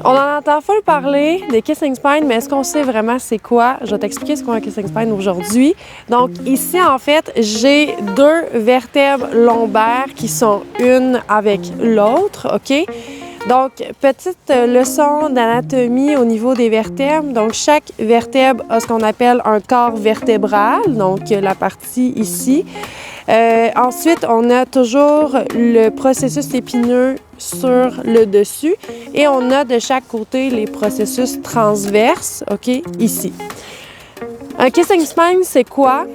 On en entend full parler des kissing spines, mais est-ce qu'on sait vraiment c'est quoi? Je vais t'expliquer ce qu'est un kissing spine aujourd'hui. Donc ici, en fait, j'ai deux vertèbres lombaires qui sont une avec l'autre, OK? Donc, petite leçon d'anatomie au niveau des vertèbres. Donc, chaque vertèbre a ce qu'on appelle un corps vertébral, donc la partie ici. Ensuite, on a toujours le processus épineux sur le dessus et on a de chaque côté les processus transverses, OK, ici. Un kissing spine, c'est quoi?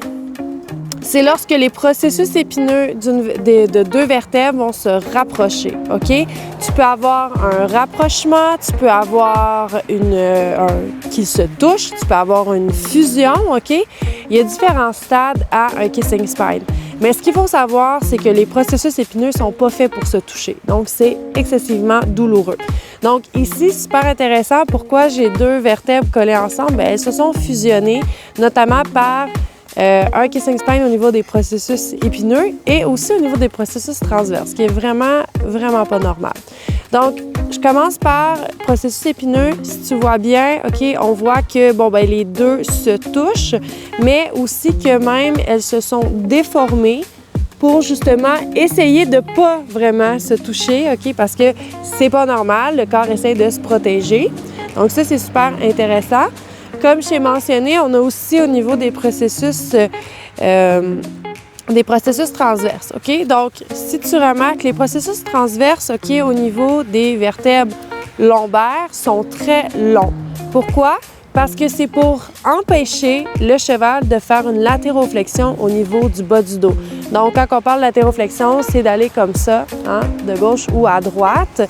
C'est lorsque les processus épineux de deux vertèbres vont se rapprocher, OK? Tu peux avoir un rapprochement, tu peux avoir qu'ils se touchent, tu peux avoir une fusion, OK? Il y a différents stades à un kissing spine. Mais ce qu'il faut savoir, c'est que les processus épineux ne sont pas faits pour se toucher. Donc, c'est excessivement douloureux. Donc, ici, super intéressant. Pourquoi j'ai deux vertèbres collées ensemble? Bien, elles se sont fusionnées, notamment par un kissing spine au niveau des processus épineux et aussi au niveau des processus transverses, ce qui est vraiment, vraiment pas normal. Donc, je commence par processus épineux. Si tu vois bien, OK, on voit que, bon, ben les deux se touchent, mais aussi que même elles se sont déformées pour justement essayer de pas vraiment se toucher, OK, parce que c'est pas normal, le corps essaie de se protéger. Donc ça, c'est super intéressant. Comme je t'ai mentionné, on a aussi au niveau des processus transverses, OK? Donc, si tu remarques, les processus transverses, OK, au niveau des vertèbres lombaires sont très longs. Pourquoi? Parce que c'est pour empêcher le cheval de faire une latéroflexion au niveau du bas du dos. Donc, quand on parle de latéroflexion, c'est d'aller comme ça, hein, de gauche ou à droite.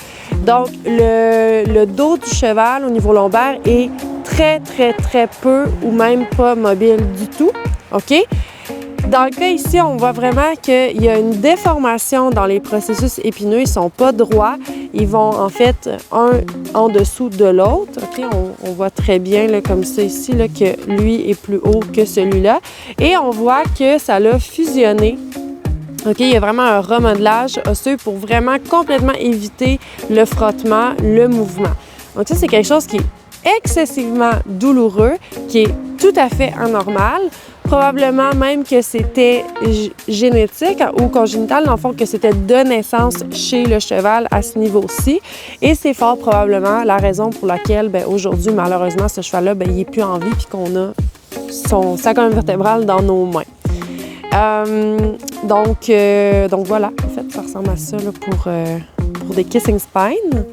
Donc, le dos du cheval au niveau lombaire est très, très, très peu ou même pas mobile du tout, OK? Dans le cas ici, on voit vraiment qu'il y a une déformation dans les processus épineux. Ils ne sont pas droits. Ils vont en fait un en dessous de l'autre. OK? On voit très bien là, comme ça ici là, que lui est plus haut que celui-là. Et on voit que ça l'a fusionné. OK? Il y a vraiment un remodelage osseux pour vraiment complètement éviter le frottement, le mouvement. Donc ça, c'est quelque chose qui est excessivement douloureux, qui est tout à fait anormal. Probablement même que c'était génétique ou congénital, dans le fond, que c'était de naissance chez le cheval à ce niveau-ci. Et c'est fort probablement la raison pour laquelle, bien, aujourd'hui, malheureusement, ce cheval-là, bien, il n'est plus en vie puis qu'on a sa colonne vertébrale dans nos mains. Donc voilà, en fait, ça ressemble à ça là, pour des kissing spines.